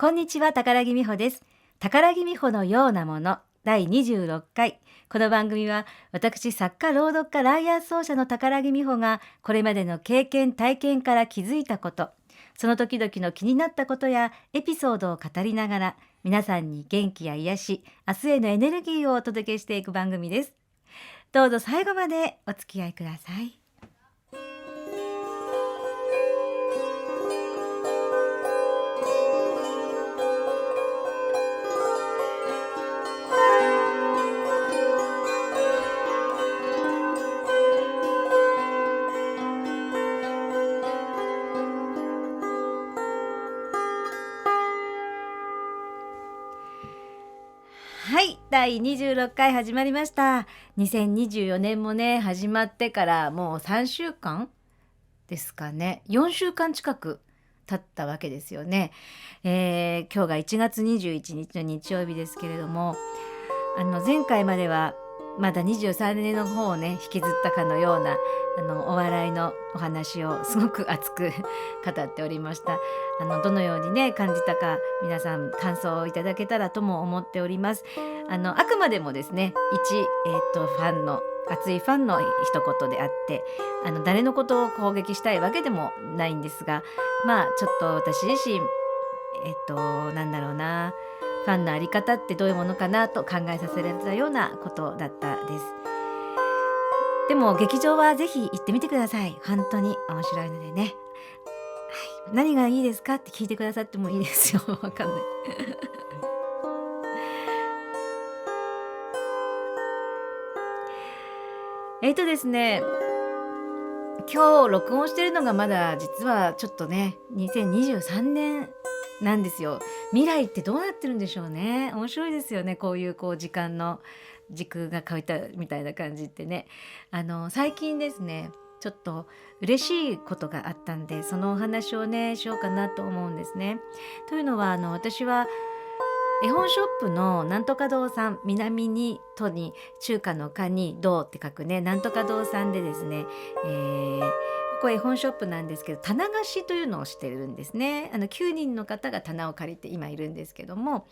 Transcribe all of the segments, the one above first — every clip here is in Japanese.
こんにちは、宝木美穂です。宝木美穂のようなもの第26回。この番組は私作家朗読家ライアー奏者の宝木美穂がこれまでの経験体験から気づいたこと、その時々の気になったことやエピソードを語りながら皆さんに元気や癒し、明日へのエネルギーをお届けしていく番組です。どうぞ最後までお付き合いください。はい、第26回始まりました。2024年もね、始まってからもう3週間ですかね。4週間近く経ったわけですよね。今日が1月21日の日曜日ですけれども、前回まではまだ23年の方をね引きずったかのようなお笑いのお話をすごく熱く語っておりました。どのようにね感じたか皆さん感想をいただけたらとも思っております。あくまでもですねファンの熱いファンの一言であって誰のことを攻撃したいわけでもないんですが、まあちょっと私自身なんだろうな、ファンのあり方ってどういうものかなと考えさせられたようなことだったです。でも劇場はぜひ行ってみてください。本当に面白いのでね、はい、何がいいですかって聞いてくださってもいいですよ。わかんないですね、今日録音してるのがまだ実はちょっとね2023年なんですよ。未来ってどうなってるんでしょうね。面白いですよね。こういう時間の軸が書いたみたいな感じってね。最近ですねちょっと嬉しいことがあったんで、そのお話をねしようかなと思うんですね。というのは私は絵本ショップのなんとか堂さん、南に都に中華の華に堂って書くね、なんとか堂さんでですね、ここ絵本ショップなんですけど棚貸しというのをしてるんですね。9人の方が棚を借りて今いるんですけども、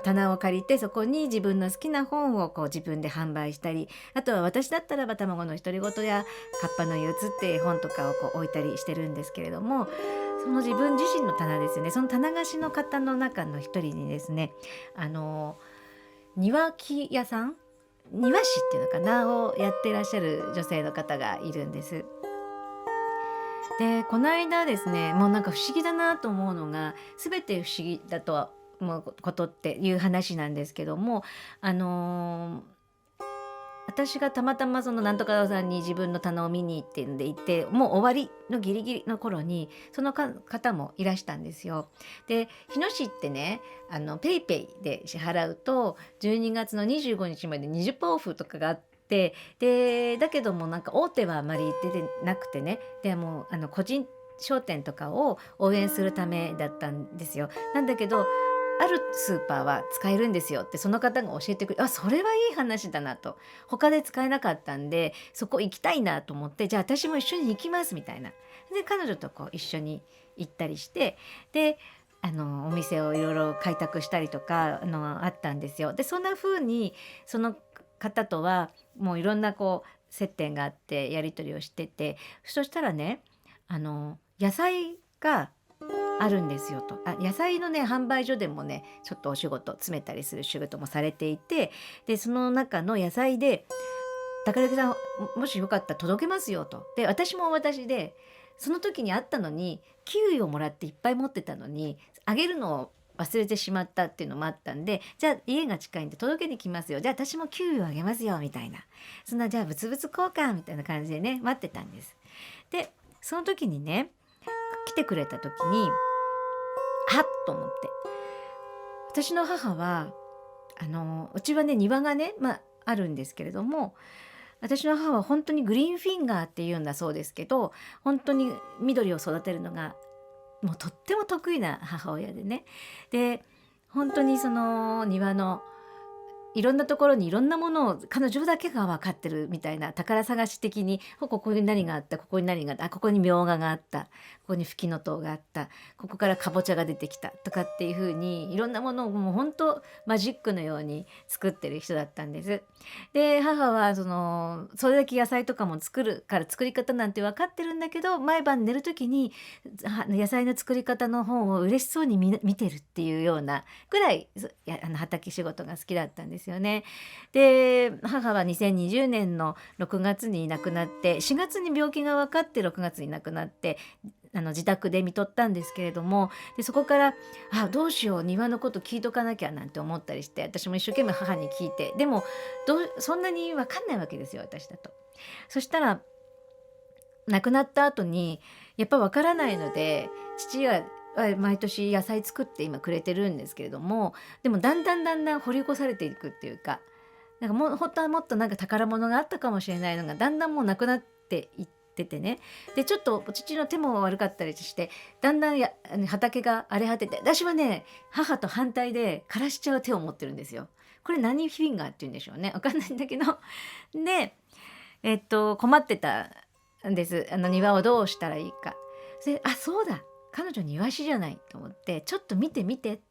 棚を借りてそこに自分の好きな本を自分で販売したり、あとは私だったらば卵の独り言やカッパの憂鬱って本とかを置いたりしてるんですけれども、その自分自身の棚ですよね。その棚貸しの方の中の一人にですね、庭木屋さん、庭師っていうのかなをやってらっしゃる女性の方がいるんです。でこの間ですね、もうなんか不思議だなと思うのが、全て不思議だとは思うことっていう話なんですけども、あの私がたまたまそのなんとかさんに自分の棚を見に行ってんで行って、もう終わりのギリギリの頃にその方もいらしたんですよ。で日野市ってね、ペイペイで支払うと12月の25日まで20%オフとかがあって、でだけどもなんか大手はあまり出てなくてね、でも個人商店とかを応援するためだったんですよ。なんだけどあるスーパーは使えるんですよってその方が教えてくれ、それはいい話だなと。他で使えなかったんでそこ行きたいなと思って、じゃあ私も一緒に行きますみたいな。で彼女と一緒に行ったりして、でお店をいろいろ開拓したりとかあったんですよ。でそんな風にその方とはもういろんな接点があってやり取りをしてて、そしたらね野菜があるんですよと。野菜のね販売所でもねちょっとお仕事詰めたりする仕事もされていて、でその中の野菜で宝木さんもしよかったら届けますよと。で私も私でその時にあったのにキウイをもらっていっぱい持ってたのにあげるのを忘れてしまったっていうのもあったんで、じゃあ家が近いんで届けに来ますよ、じゃあ私もキウイをあげますよみたいな、そんなじゃあ物々交換みたいな感じでね待ってたんです。でその時にね来てくれた時にはっと思って、私の母はうちはね庭がね、あるんですけれども、私の母は本当にグリーンフィンガーっていうんだそうですけど、本当に緑を育てるのがもうとっても得意な母親でね、で本当にその庭のいろんなところにいろんなものを彼女だけが分かってるみたいな宝探し的に、ここに何があった、ここに何があった、ここにみょうががあった、ここにフキノトウがあった、ここからかぼちゃが出てきたとかっていう風にいろんなものをもう本当マジックのように作ってる人だったんです。で母はそれだけ野菜とかも作るから作り方なんて分かってるんだけど、毎晩寝る時に野菜の作り方の本を嬉しそうに見てるっていうようなぐらい畑仕事が好きだったんですよね。で母は2020年の6月に亡くなって、4月に病気が分かって6月に亡くなって、自宅で見とったんですけれども、でそこからどうしよう、庭のこと聞いとかなきゃなんて思ったりして、私も一生懸命母に聞いて、でもそんなに分かんないわけですよ、私だと。そしたら亡くなった後にやっぱ分からないので、父は毎年野菜作って今くれてるんですけれども、でもだんだん掘り起こされていくっていうか、なんか本当はもっとなんか宝物があったかもしれないのがだんだんもうなくなっていっててね。でちょっと父の手も悪かったりして、だんだん畑が荒れ果てて、私はね母と反対で枯らしちゃう手を持ってるんですよ。これ何フィンガーって言うんでしょうね、わかんないんだけど。で困ってたんです。庭をどうしたらいいか。でそうだ、彼女庭師じゃないと思って、ちょっと見て見て、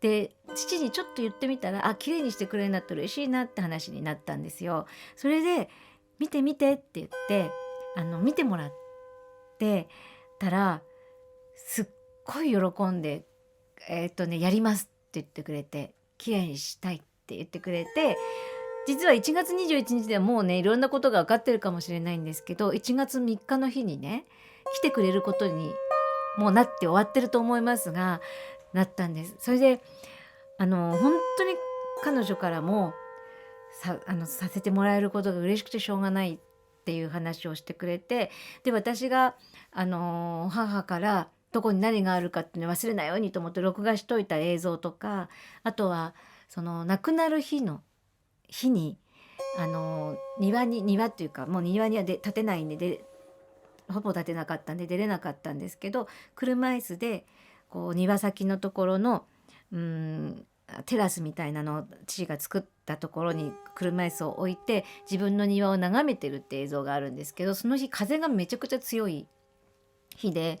で父にちょっと言ってみたら、綺麗にしてくれるんだったら嬉しいなって話になったんですよ。それで見て見てって言って見てもらってたら、すっごい喜んでやりますって言ってくれて、綺麗にしたいって言ってくれて、実は1月21日ではもうねいろんなことが分かってるかもしれないんですけど、1月3日の日にね来てくれることにもうなって終わってると思いますが、なったんです。それで本当に彼女からもさせてもらえることが嬉しくてしょうがないっていう話をしてくれて、で私が母からどこに何があるかっていうのを忘れないようにと思って録画しといた映像とか、あとはその亡くなる日に庭っていうか、もう庭には立てないんで、ほぼ立てなかったんで出れなかったんですけど、車椅子でこう庭先のところのテラスみたいなのを父が作ったところに車椅子を置いて自分の庭を眺めてるって映像があるんですけど、その日風がめちゃくちゃ強い日で、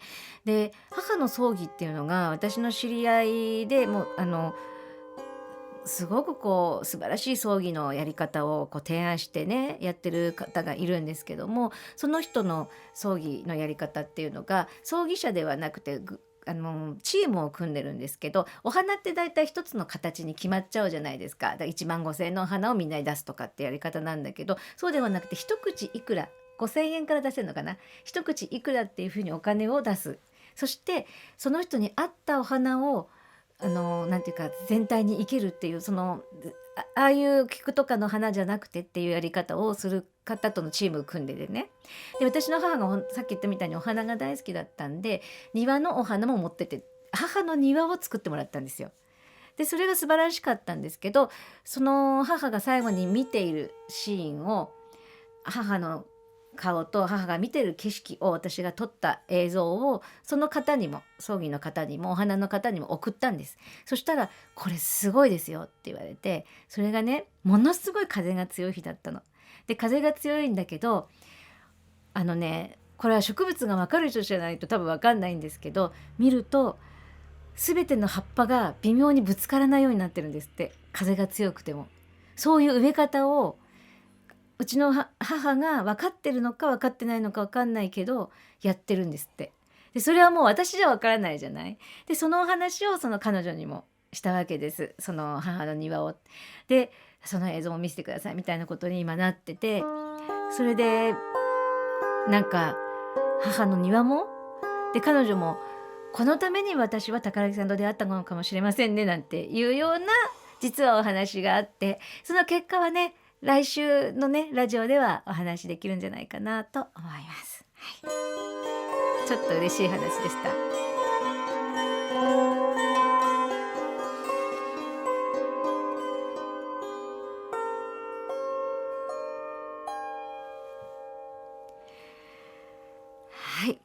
母の葬儀っていうのが私の知り合いでもうすごく素晴らしい葬儀のやり方を提案してねやってる方がいるんですけども、その人の葬儀のやり方っていうのが葬儀社ではなくてチームを組んでるんですけど、お花って大体一つの形に決まっちゃうじゃないですか。だから1万5,000円のお花をみんなに出すとかってやり方なんだけど、そうではなくて一口いくら5,000円から出せるのかな、一口いくらっていうふうにお金を出す。そしてその人に合ったお花をなんていうか全体に生けるっていう、ああいう菊とかの花じゃなくてっていうやり方をする方とのチームを組んでてね。で私の母がさっき言ったみたいにお花が大好きだったんで、庭のお花も持ってて母の庭を作ってもらったんですよ。でそれが素晴らしかったんですけど、その母が最後に見ているシーンを、母の顔と母が見てる景色を私が撮った映像をその方にも、葬儀の方にもお花の方にも送ったんです。そしたらこれすごいですよって言われて、それがねものすごい風が強い日だったの。で風が強いんだけどこれは植物が分かる人じゃないと多分分かんないんですけど、見ると全ての葉っぱが微妙にぶつからないようになってるんですって。風が強くてもそういう植え方をうちの母が分かってるのか分かってないのか分かんないけどやってるんですって。でそれはもう私じゃ分からないじゃない。でそのお話をその彼女にもしたわけです。その母の庭を。でその映像を見せてくださいみたいなことに今なってて、それでなんか母の庭もで彼女もこのために私は宝木さんと出会ったのかもしれませんねなんていうような実はお話があって、その結果はね来週のねラジオではお話できるんじゃないかなと思います、ちょっと嬉しい話でした。はい、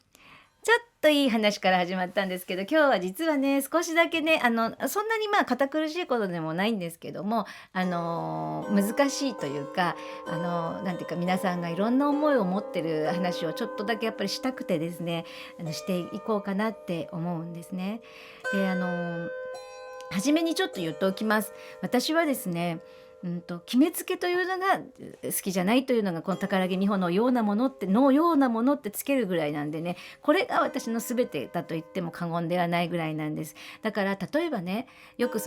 ちょっとといい話から始まったんですけど、今日は実はね少しだけねそんなに堅苦しいことでもないんですけども、難しいというかなんていうか、皆さんがいろんな思いを持ってる話をちょっとだけやっぱりしたくてですね、していこうかなって思うんですね。で初めにちょっと言っておきます。私はですね、決めつけというのが好きじゃないというのが、この宝木美穂のようなものってつけるぐらいなんでね、これが私の全てだと言っても過言ではないぐらいなんです。だから例えばね、よく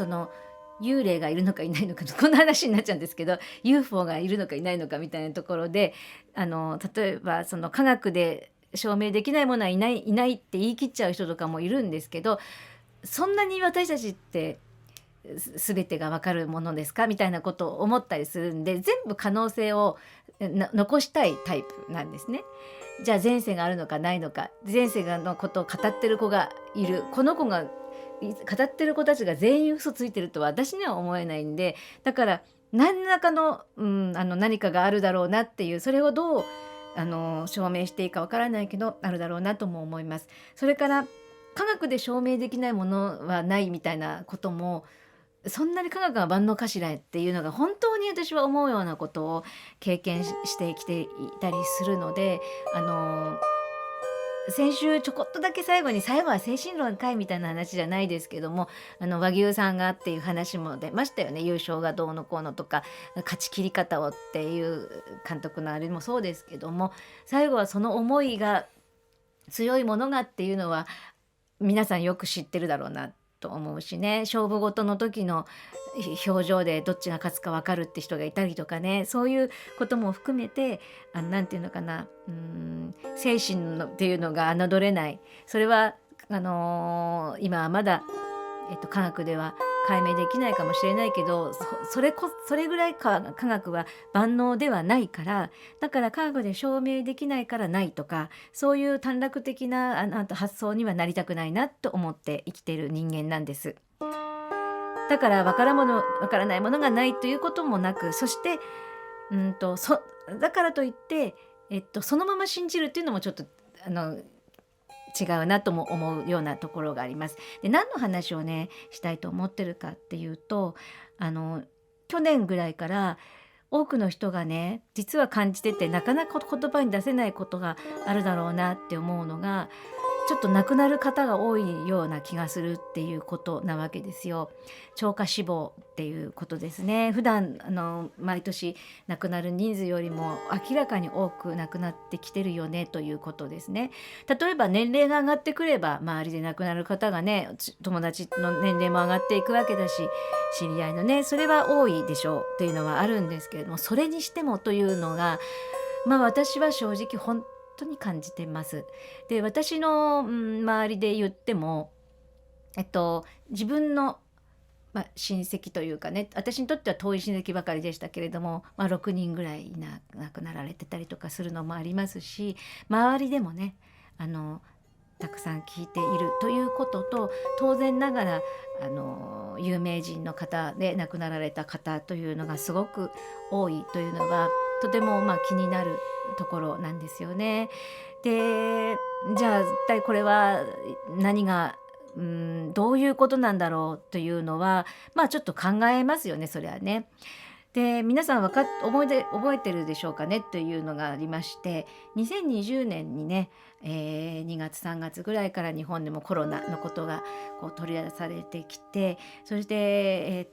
幽霊がいるのかいないのかこんな話になっちゃうんですけど、 UFO がいるのかいないのかみたいなところで、例えば科学で証明できないものはいないって言い切っちゃう人とかもいるんですけど、そんなに私たちって全てがわかるものですかみたいなことを思ったりするんで、全部可能性を残したいタイプなんですね。じゃあ前世があるのかないのか、前世のことを語ってる子がいる、この子が語ってる子たちが全員嘘ついてるとは私には思えないんで、だから何らかの、何かがあるだろうなっていう、それをどう証明していいかわからないけどあるだろうなとも思います。それから科学で証明できないものはないみたいなことも、そんなに科学が万能かしらっていうのが本当に私は思うようなことを経験してきていたりするので、先週ちょこっとだけ最後は精神論かいみたいな話じゃないですけども、和牛さんがっていう話も出ましたよね。優勝がどうのこうのとか、勝ち切り方をっていう監督のあれもそうですけども、最後はその思いが強いものがっていうのは皆さんよく知ってるだろうなと思うしね。勝負事の時の表情でどっちが勝つか分かるって人がいたりとかね、そういうことも含めて、なんていうのかな、精神のっていうのが侮れない。それは今はまだ、科学では解明できないかもしれないけど、それぐらい科学は万能ではないから、だから科学で証明できないからないとか、そういう短絡的な発想にはなりたくないなと思って生きている人間なんです。だからわからないものがないということもなく、そしてだからといって、そのまま信じるっていうのもちょっと違うなとも思うようなところがあります。で、何の話をねしたいと思ってるかっていうと、去年ぐらいから多くの人がね実は感じてて、なかなか言葉に出せないことがあるだろうなって思うのが、ちょっと亡くなる方が多いような気がするっていうことなわけですよ。超過死亡っていうことですね。普段毎年亡くなる人数よりも明らかに多く亡くなってきてるよねということですね。例えば年齢が上がってくれば、周りで亡くなる方がね、友達の年齢も上がっていくわけだし、知り合いのね、それは多いでしょうっていうのはあるんですけれども、それにしてもというのが、私は正直本当に感じてます。で、私の、周りで言っても、自分の、親戚というかね、私にとっては遠い親戚ばかりでしたけれども、6人ぐらい亡くなられてたりとかするのもありますし、周りでもねたくさん聞いているということと、当然ながら有名人の方で亡くなられた方というのがすごく多いというのは、とても気になるところなんですよね。で、じゃあ一体これは何がどういうことなんだろうというのは、ちょっと考えますよね、それはね。で、皆さん覚えてるでしょうかねというのがありまして、2020年にね、2月3月ぐらいから日本でもコロナのことが取り出されてきて、そして、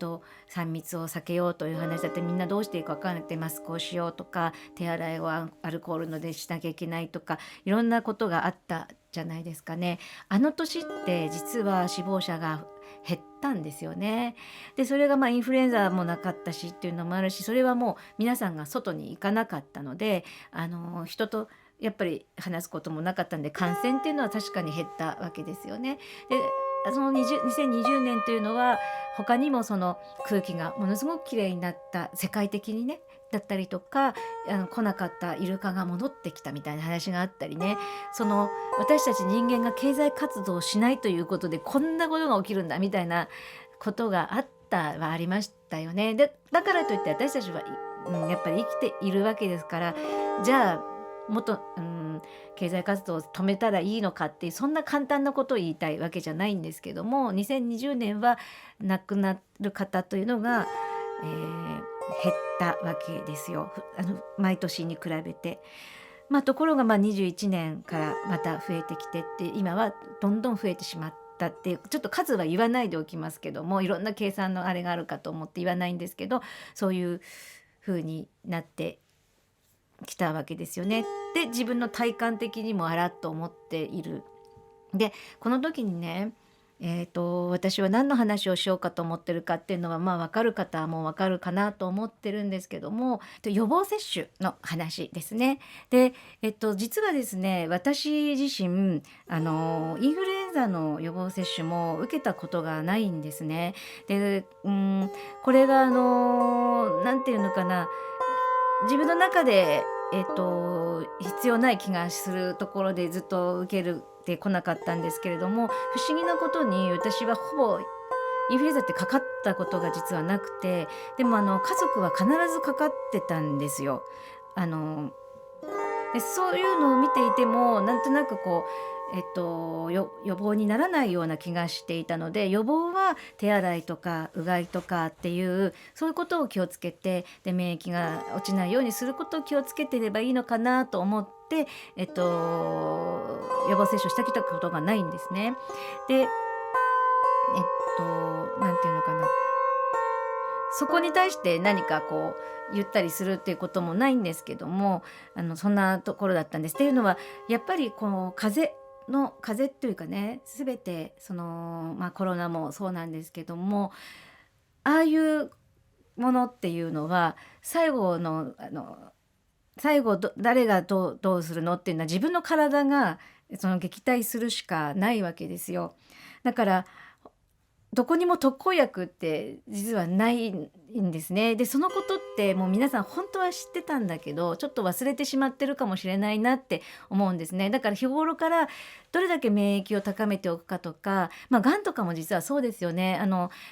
3密を避けようという話だって、みんなどうしていいか分からなくて、マスクをしようとか、手洗いをアルコールのでしなきゃいけないとか、いろんなことがあったじゃないですかね。あの年って実は死亡者が減ったんですよね。で、それがインフルエンザもなかったしっていうのもあるし、それはもう皆さんが外に行かなかったので、人とやっぱり話すこともなかったんで、感染っていうのは確かに減ったわけですよね。で、その2020年というのは他にもその空気がものすごくきれいになった、世界的にねだったりとか、来なかったイルカが戻ってきたみたいな話があったりね、私たち人間が経済活動をしないということでこんなことが起きるんだみたいなことがありましたよね。で、だからといって私たちは、やっぱり生きているわけですから、じゃあ経済活動を止めたらいいのかっていうそんな簡単なことを言いたいわけじゃないんですけども、2020年は亡くなる方というのが、減ったわけですよ。毎年に比べて。ところが21年からまた増えてきてって今はどんどん増えてしまったっていう、ちょっと数は言わないでおきますけども、いろんな計算のあれがあるかと思って言わないんですけど、そういう風になってきたわけですよね。で自分の体感的にもあらっと思っている。でこの時にね、私は何の話をしようかと思ってるかっていうのは分かる方はもう分かるかなと思ってるんですけども、予防接種の話ですね。で、実はですね、私自身インフルエンザの予防接種も受けたことがないんですね。で、これがなんていうのかな、自分の中で必要ない気がするところでずっと受けるってこなかったんですけれども、不思議なことに私はほぼインフルエンザってかかったことが実はなくて、でも家族は必ずかかってたんですよ。でそういうのを見ていてもなんとなく予防にならないような気がしていたので、予防は手洗いとかうがいとかっていうそういうことを気をつけて、で免疫が落ちないようにすることを気をつけていればいいのかなと思って、予防接種してきたことがないんですね。でなんていうのかな、そこに対して何か言ったりするっていうこともないんですけども、そんなところだったんです。っていうのはやっぱり風邪っていうかね、全てコロナもそうなんですけども、ああいうものっていうのは最後誰がどうするのっていうのは自分の体が撃退するしかないわけですよ。だからどこにも特効薬って実はないんですね。でそのことってもう皆さん本当は知ってたんだけど、ちょっと忘れてしまってるかもしれないなって思うんですね。だから日頃からどれだけ免疫を高めておくかとか、がんとかも実はそうですよね。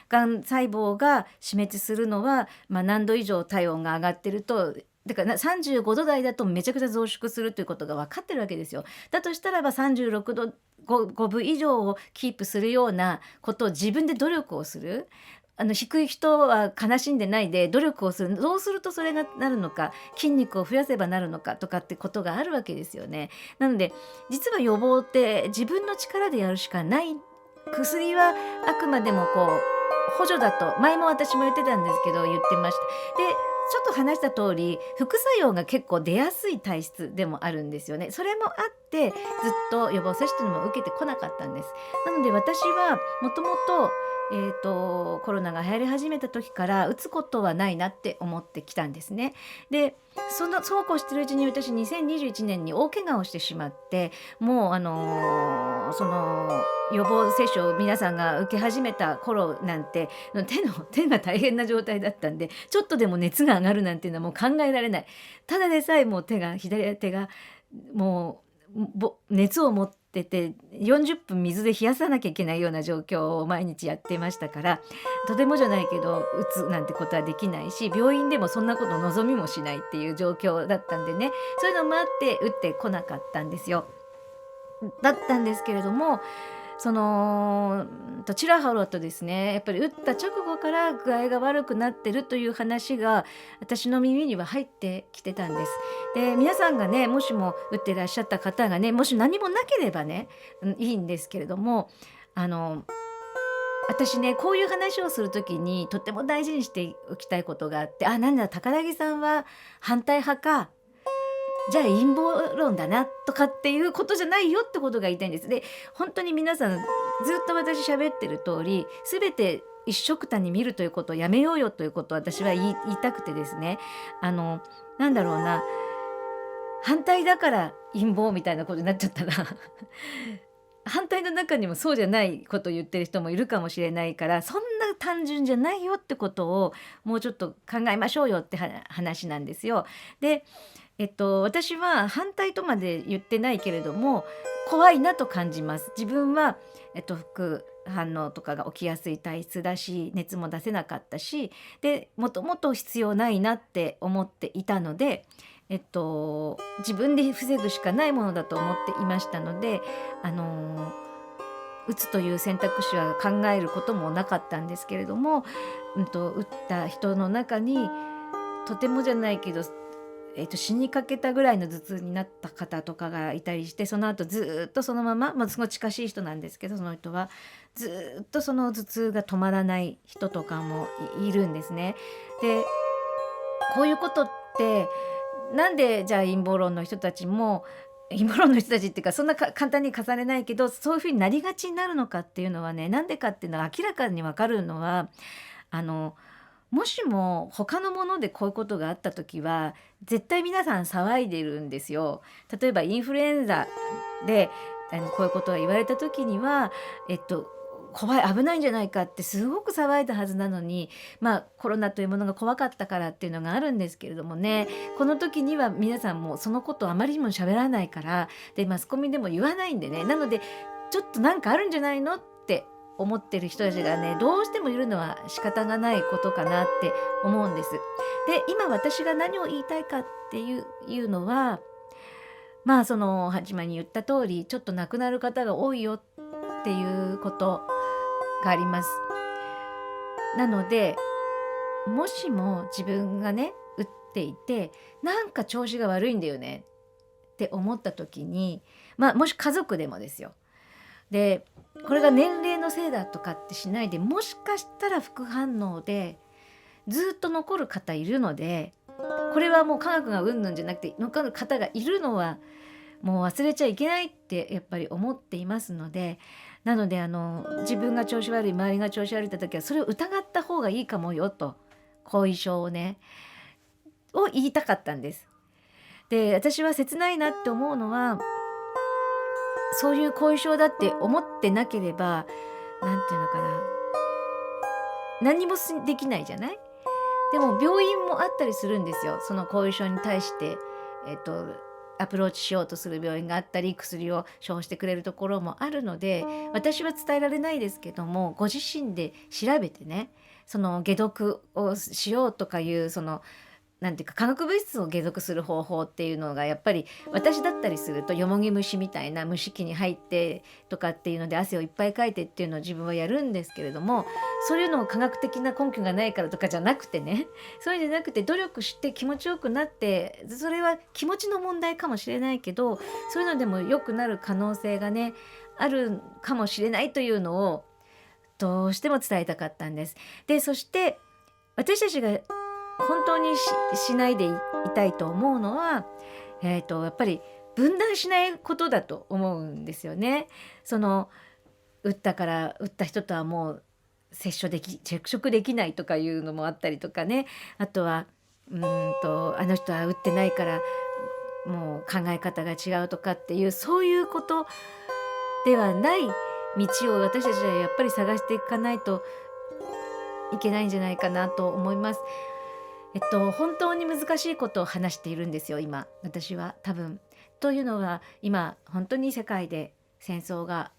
がん細胞が死滅するのは、何度以上体温が上がってると、だから35度台だとめちゃくちゃ増殖するということが分かってるわけですよ。だとしたらば36度5分以上をキープするようなことを自分で努力をする。低い人は悲しんでないで努力をする。どうするとそれがなるのか、筋肉を増やせばなるのかとかってことがあるわけですよね。なので実は予防って自分の力でやるしかない。薬はあくまでも補助だと前も私も言ってたんですけど言ってました。でちょっと話した通り副作用が結構出やすい体質でもあるんですよね。それもあってずっと予防接種も受けてこなかったんです。なので私はもともとコロナが流行り始めた時から打つことはないなって思ってきたんですね。でそうこうしてるうちに私2021年に大怪我をしてしまって、もうその予防接種を皆さんが受け始めた頃なんて手が大変な状態だったんで、ちょっとでも熱が上がるなんていうのはもう考えられない。ただでさえもう左手がもう熱を持ってて40分水で冷やさなきゃいけないような状況を毎日やってましたから、とてもじゃないけど打つなんてことはできないし、病院でもそんなこと望みもしないっていう状況だったんでね、そういうのもあって打ってこなかったんですよ。だったんですけれども、ちらほらとですね、やっぱり打った直後から具合が悪くなってるという話が私の耳には入ってきてたんです。で皆さんがね、もしも打ってらっしゃった方がね、もし何もなければね、いいんですけれども、私ね、こういう話をするときにとっても大事にしておきたいことがあって、なんだ高木さんは反対派か、じゃあ陰謀論だなとかっていうことじゃないよってことが言いたいんです。で本当に皆さんずっと私喋ってる通り、全て一緒くたに見るということをやめようよということを私は言いたくてですね、なんだろうな、反対だから陰謀みたいなことになっちゃったら反対の中にもそうじゃないことを言ってる人もいるかもしれないから、そんな単純じゃないよってことをもうちょっと考えましょうよって話なんですよ。で私は反対とまで言ってないけれども怖いなと感じます。自分は、副反応とかが起きやすい体質だし、熱も出せなかったし、でもともと必要ないなって思っていたので、自分で防ぐしかないものだと思っていましたので、打つという選択肢は考えることもなかったんですけれども、打った人の中にとてもじゃないけど、死にかけたぐらいの頭痛になった方とかがいたりして、その後ずっとそのまま、すごい近しい人なんですけど、その人はずっとその頭痛が止まらない人とかもいるんですね。で、こういうことってなんでじゃあ陰謀論の人たちも、陰謀論の人たちっていうか、そんな簡単に重ねないけど、そういうふうになりがちになるのかっていうのはね、なんでかっていうのは明らかに分かるのは、あのもしも他のものでこういうことがあった時は絶対皆さん騒いでるんですよ。例えばインフルエンザでこういうことが言われた時には、怖い、危ないんじゃないかってすごく騒いだはずなのに、コロナというものが怖かったからっていうのがあるんですけれどもね、この時には皆さんもうそのことをあまりにも喋らないから、でマスコミでも言わないんでね、なのでちょっとなんかあるんじゃないのって思ってる人たちがね、どうしてもいるのは仕方がないことかなって思うんです。で、今私が何を言いたいかっていうのは、その初めに言った通り、ちょっと亡くなる方が多いよっていうことがあります。なので、もしも自分がね打っていて、なんか調子が悪いんだよねって思った時に、もし家族でもですよ。で、これが年齢のせいだとかってしないで、もしかしたら副反応でずっと残る方いるので、これはもう科学がうんぬんじゃなくて、残る方がいるのはもう忘れちゃいけないってやっぱり思っていますので、なので自分が調子悪い、周りが調子悪いって時はそれを疑った方がいいかもよと、後遺症をね言いたかったんです。で、私は切ないなって思うのは、そういう後遺症だって思ってなければ、なんていうのかな、何もできないじゃない。でも病院もあったりするんですよ。その後遺症に対してアプローチしようとする病院があったり、薬を処方してくれるところもあるので、私は伝えられないですけども、ご自身で調べてね、その解毒をしようとかいう、そのなんていうか、化学物質を解毒する方法っていうのがやっぱり、私だったりするとよもぎ虫みたいな蒸し器に入ってとかっていうので汗をいっぱいかいてっていうのを自分はやるんですけれども、そういうのを科学的な根拠がないからとかじゃなくてね、そういうんじゃなくて努力して気持ちよくなって、それは気持ちの問題かもしれないけど、そういうのでも良くなる可能性がねあるかもしれないというのをどうしても伝えたかったんです。で、そして私たちが本当にしないでいたいと思うのは、やっぱり分断しないことだと思うんですよね。その打った人とはもう接触できないとかいうのもあったりとかね。あとはあの人は打ってないからもう考え方が違うとかっていう、そういうことではない道を私たちはやっぱり探していかないといけないんじゃないかなと思います。本当に難しいことを話しているんですよ今、私は多分。というのは、今本当に世界で戦争が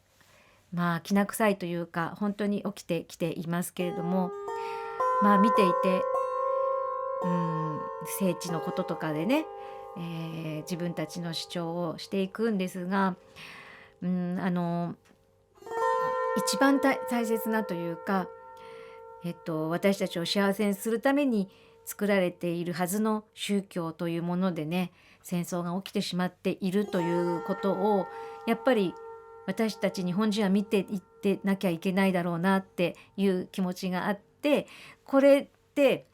きな臭いというか本当に起きてきていますけれども、見ていて聖地のこととかでね、自分たちの主張をしていくんですが、一番大切なというか、私たちを幸せにするために作られているはずの宗教というものでね、戦争が起きてしまっているということをやっぱり私たち日本人は見ていってなきゃいけないだろうなっていう気持ちがあって、これって、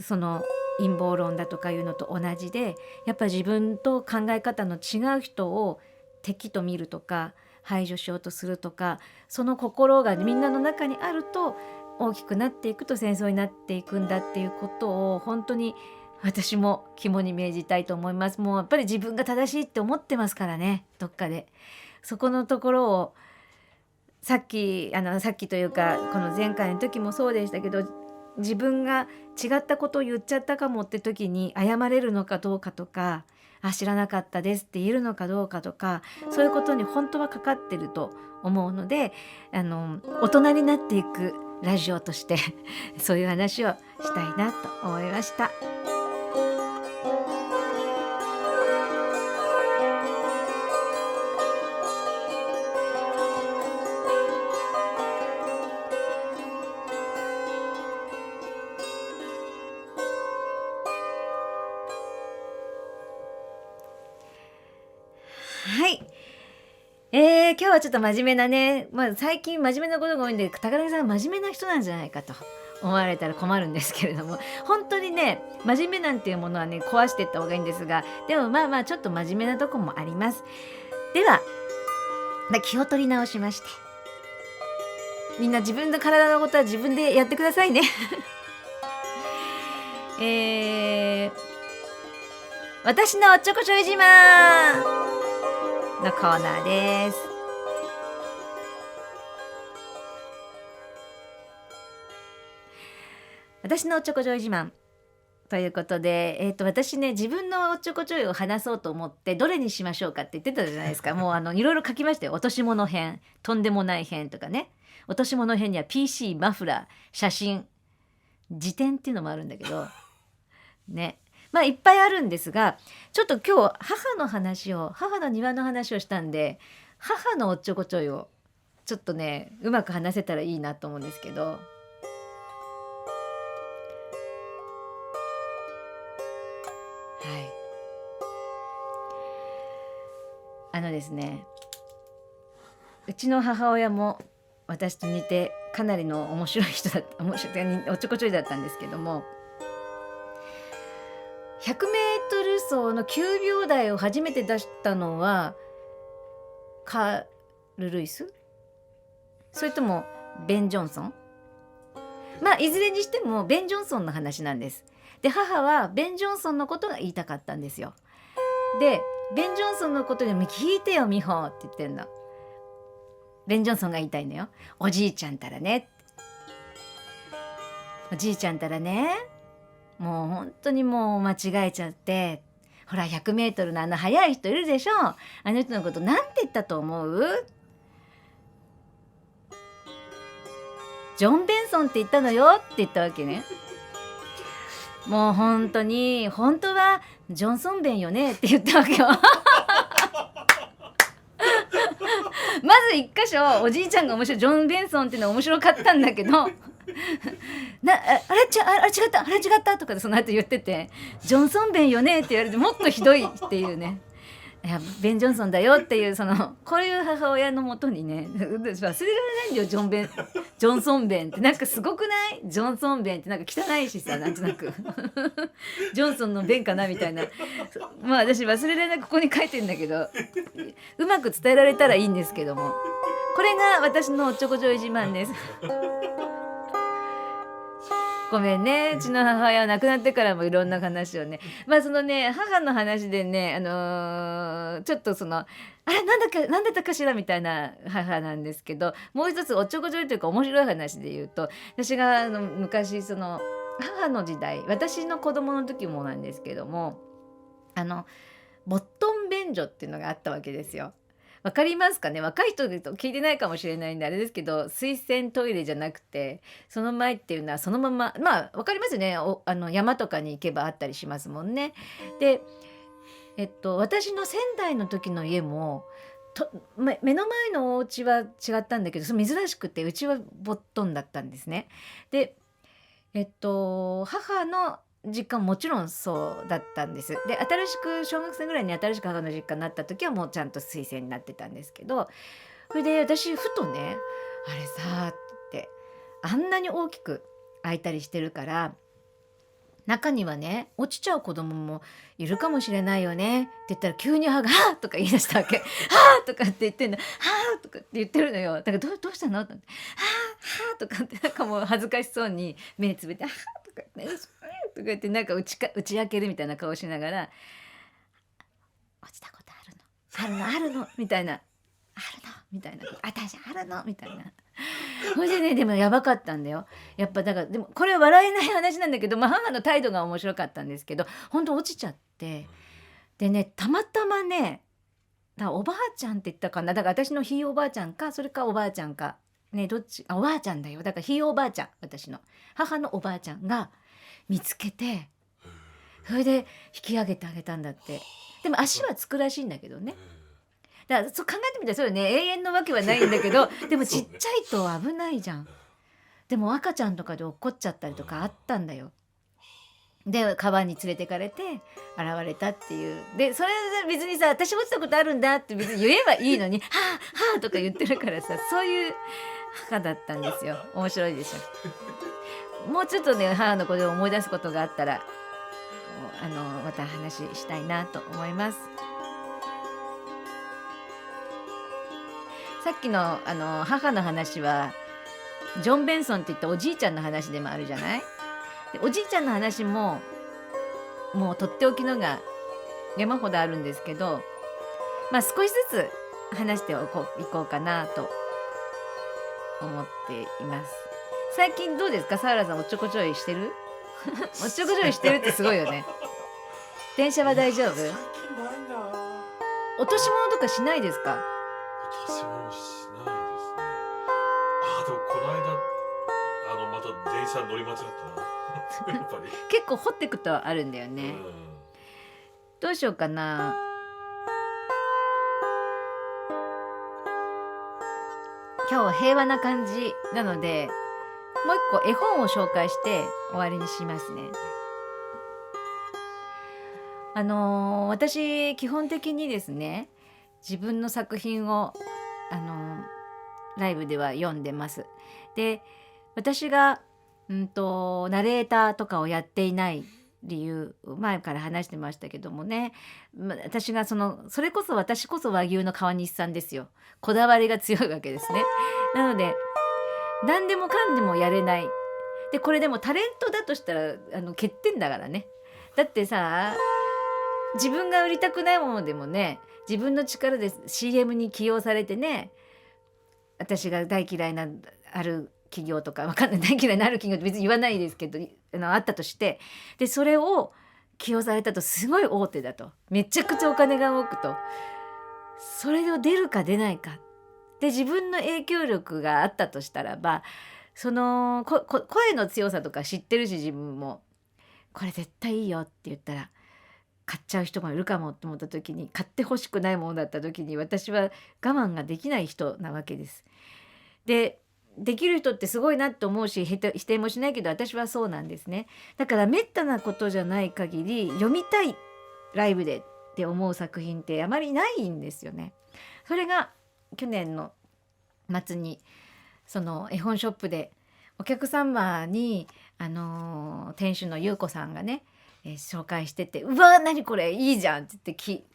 その陰謀論だとかいうのと同じで、やっぱり自分と考え方の違う人を敵と見るとか排除しようとするとか、その心がみんなの中にあると大きくなっていくと戦争になっていくんだっていうことを本当に私も肝に銘じたいと思います。もうやっぱり自分が正しいって思ってますからね、どっかで。そこのところをさっきというかこの前回の時もそうでしたけど、自分が違ったことを言っちゃったかもって時に謝れるのかどうかとか、知らなかったですって言えるのかどうかとか、そういうことに本当はかかってると思うので、大人になっていくラジオとしてそういう話をしたいなと思いました。日はちょっと真面目なね、最近真面目なことが多いんで、高木さん真面目な人なんじゃないかと思われたら困るんですけれども、本当にね、真面目なんていうものはね、壊していった方がいいんですが、でもちょっと真面目なとこもあります。では、気を取り直しまして、みんな自分の体のことは自分でやってくださいね。私のおっちょこちょい自慢のコーナーです。私のおっちょこちょい自慢ということで、私ね、自分のおっちょこちょいを話そうと思って、どれにしましょうかって言ってたじゃないですか。もういろいろ書きましたよ。落とし物編、とんでもない編とかね。落とし物編には PC、マフラー、写真、辞典っていうのもあるんだけどね、いっぱいあるんですが、ちょっと今日母の庭の話をしたんで、母のおっちょこちょいをちょっとね、うまく話せたらいいなと思うんですけど、ですね、うちの母親も私と似てかなりの面白い人だった、おっちょこちょいだったんですけども、100メートル走の9秒台を初めて出したのはカール・ルイス、それともベン・ジョンソン、いずれにしてもベン・ジョンソンの話なんです。で、母はベン・ジョンソンのことが言いたかったんですよ。で、ベン・ジョンソンのことでも聞いてよ美穂って言ってんの。ベン・ジョンソンが言いたいのよ。おじいちゃんたらね、おじいちゃんたらね、もう本当にもう間違えちゃって、ほら100メートルの速い人いるでしょ、あの人のことなんて言ったと思う？ジョン・ベンソンって言ったのよって言ったわけね。もう本当はジョンソンベンよねって言ったわけよ。まず一箇所おじいちゃんが面白い、ジョン・ベンソンっていうのは面白かったんだけどあれ違ったとかでその後言ってて、ジョンソンベンよねって言われて、もっとひどいっていうね、いやベン・ジョンソンだよっていう、こういう母親のもとにね、忘れられないんだよ。ジョンソンベンってなんかすごくない？ジョンソンベンってなんか汚いしさ、なんとなくジョンソンのベンかなみたいな。私忘れられない、ここに書いてんだけど、うまく伝えられたらいいんですけども、これが私のおっちょこちょい自慢です。ごめんね、うちの母親は亡くなってからもいろんな話をね、そのね、母の話でね、ちょっとなんだったかしらみたいな母なんですけど、もう一つおっちょこちょいというか面白い話で言うと、私が昔母の時代、私の子供の時もなんですけども、ボットン便所っていうのがあったわけですよ。わかりますかね。若い人でと聞いてないかもしれないんであれですけど、水洗トイレじゃなくて、その前っていうのはそのまま、わかりますよね。山とかに行けばあったりしますもんね。で、私の仙台の時の家も目の前のお家は違ったんだけど、珍しくてうちはボットンだったんですね。で、母の実家ももちろんそうだったんです。で、新しく小学生ぐらいに新しく母の実家になった時はもうちゃんと水洗になってたんですけど、それで私ふとね、あれさってあんなに大きく開いたりしてるから、中にはね落ちちゃう子供もいるかもしれないよねって言ったら、急に母が「はあ」とか言い出したわけ。はあとかって言ってんの。はあとかって言ってるのよ。だからどうしたのと思って、はあはあとかってなんかもう恥ずかしそうに目つぶって、はあとかね、とか言ってなんか打ち明けるみたいな顔しながら、落ちたことあるのみたいな、あるのみたいな、私あるのみたいな。それでね、でもやばかったんだよ。やっぱだから、でもこれは笑えない話なんだけど、母の態度が面白かったんですけど、本当落ちちゃって、でね、たまたまね、おばあちゃんって言ったかな、だから私のひいおばあちゃんか、それかおばあちゃんかね、どっち、おばあちゃんだよ。だからひいおばあちゃん、私の母のおばあちゃんが見つけて、それで引き上げてあげたんだって。でも足はつくらしいんだけどね。だからそう考えてみたら、そうよね、永遠のわけはないんだけど、でもちっちゃいと危ないじゃん。でも赤ちゃんとかで落っこっちゃったりとかあったんだよ。で川に連れてかれて現れたっていう。でそれで別にさ、私落ちたことあるんだって別に言えばいいのにはあはあとか言ってるからさ、そういう母だったんですよ。面白いでしょ。もうちょっとね母のことを思い出すことがあったらまた話したいなと思います。さっきの母の話はジョン・ベンソンって言ったおじいちゃんの話でもあるじゃない。でおじいちゃんの話ももうとっておきのが山ほどあるんですけど、まあ少しずつ話していこうかなと思っています。最近どうですか、サーラさん、おっちょこちょいしてるおっちょこちょいしてるってすごいよね。電車は大丈夫？最近ないな。落とし物とかしないですか？私もしないですね。でもこの間また電車乗り間違ったな。やっぱり。結構掘ってくとあるんだよね。どうしようかな。今日は平和な感じなので、もう一個絵本を紹介して終わりにしますね。私基本的にですね、自分の作品をライブでは読んでます。で、私がナレーターとかをやっていない理由、前から話してましたけどもね、私がそれこそ私こそ和牛の川西さんですよ。こだわりが強いわけですね。なので何でもかんでもやれない。でこれでもタレントだとしたら欠点だからね。だってさ、自分が売りたくないものでもね、自分の力で CM に起用されてね、私が大嫌いなある企業とかわかんない、大嫌いなある企業って別に言わないですけどあったとして、でそれを起用されたとすごい大手だと、めちゃくちゃお金が動くと、それを出るか出ないかで自分の影響力があったとしたらば、その声の強さとか知ってるし、自分もこれ絶対いいよって言ったら買っちゃう人もいるかもと思った時に、買ってほしくないものだった時に私は我慢ができない人なわけです。できる人ってすごいなって思うし、否定もしないけど私はそうなんですね。だからめったなことじゃない限り読みたい、ライブでって思う作品ってあまりないんですよね。それが去年の末にその絵本ショップでお客様に店主の優子さんがね、紹介してて、うわ何これいいじゃんって言って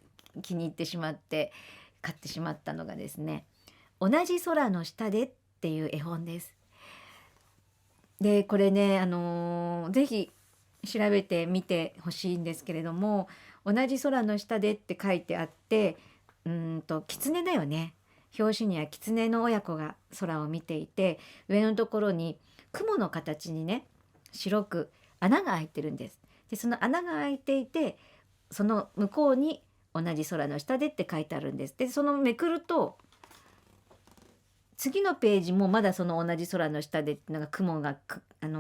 気に入ってしまって買ってしまったのがですね、同じ空の下でっていう絵本です。でこれねぜひ調べてみてほしいんですけれども、同じ空の下でって書いてあって、狐だよね。表紙には狐の親子が空を見ていて、上のところに雲の形にね白く穴が開いてるんです。でその穴が開いていて、その向こうに同じ空の下でって書いてあるんです。でそのめくると次のページもまだその同じ空の下でっていうのが雲が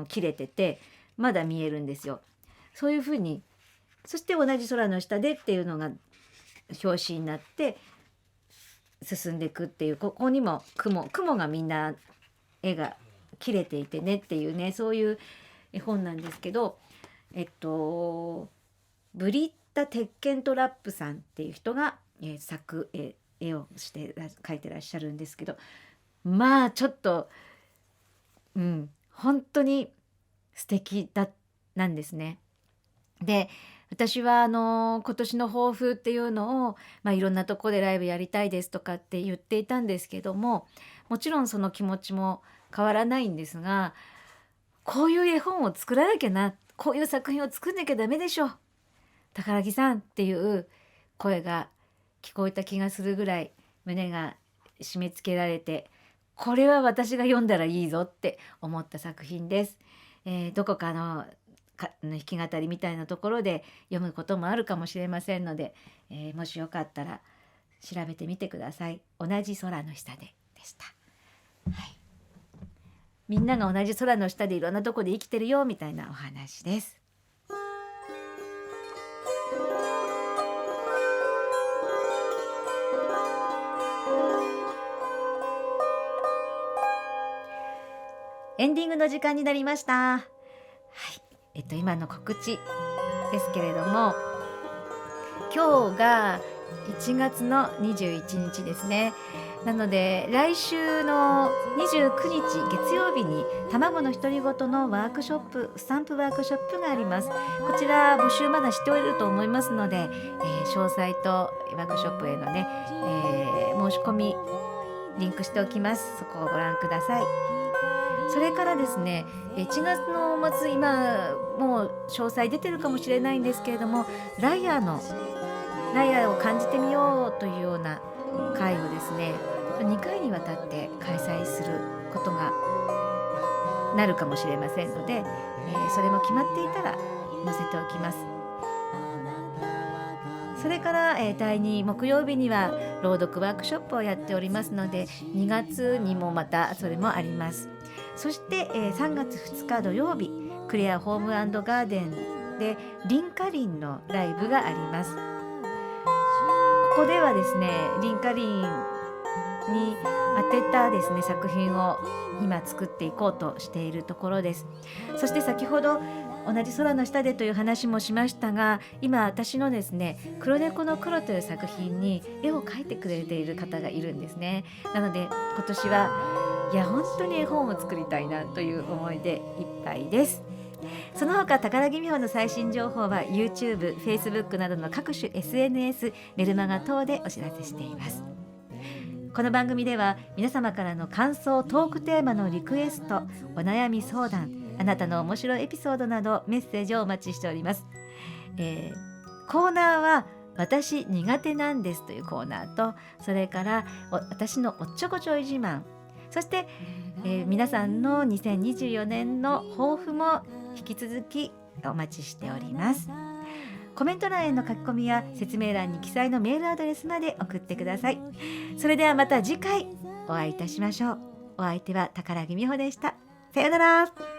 切れててまだ見えるんですよ。そういうふうに、そして同じ空の下でっていうのが表紙になって進んでいくっていう、ここにも雲がみんな絵が切れていてねっていうね、そういう絵本なんですけど、ブリッタ・テッケントラップさんっていう人が、絵をして描いてらっしゃるんですけど、まあちょっと本当に素敵なんですね。で私は今年の抱負っていうのを、いろんなとこでライブやりたいですとかって言っていたんですけども、もちろんその気持ちも変わらないんですが、こういう絵本を作らなきゃな、こういう作品を作んなきゃダメでしょ宝木さんっていう声が聞こえた気がするぐらい胸が締め付けられて、これは私が読んだらいいぞって思った作品です。どこかの弾き語りみたいなところで読むこともあるかもしれませんので、もしよかったら調べてみてください。同じ空の下でした。はい、みんなが同じ空の下でいろんなとこで生きてるよみたいなお話です。エンディングの時間になりました。はい、今の告知ですけれども、今日が1月の21日ですね。なので来週の29日月曜日に卵の独り言のワークショップ、スタンプワークショップがあります。こちら募集まだしておると思いますので、詳細とワークショップへのね、申し込みリンクしておきます。そこをご覧ください。それからですね、1月の末、今もう詳細出てるかもしれないんですけれども、ライアーを感じてみようというような会をですね、2回にわたって開催することがなるかもしれませんので、それも決まっていたら載せておきます。それから、第2木曜日には朗読ワークショップをやっておりますので、2月にもまたそれもあります。そして、3月2日土曜日、クレアホーム&ガーデンでリンカリンのライブがあります。ここではですね、リンカリンに当てたですね作品を今作っていこうとしているところです。そして先ほど同じ空の下でという話もしましたが、今私のですね黒猫の黒という作品に絵を描いてくれている方がいるんですね。なので今年はいや本当に絵本を作りたいなという思いでいっぱいです。その他宝木美穂の最新情報は YouTube、Facebook などの各種 SNS、メルマガ等でお知らせしています。この番組では皆様からの感想、トークテーマのリクエスト、お悩み相談、あなたの面白いエピソードなどメッセージをお待ちしております。コーナーは私苦手なんですというコーナーと、それから私のおっちょこちょい自慢、そして、皆さんの2024年の抱負も引き続きお待ちしております。コメント欄への書き込みや説明欄に記載のメールアドレスまで送ってください。それではまた次回お会いいたしましょう。お相手は宝木美穂でした。さようなら。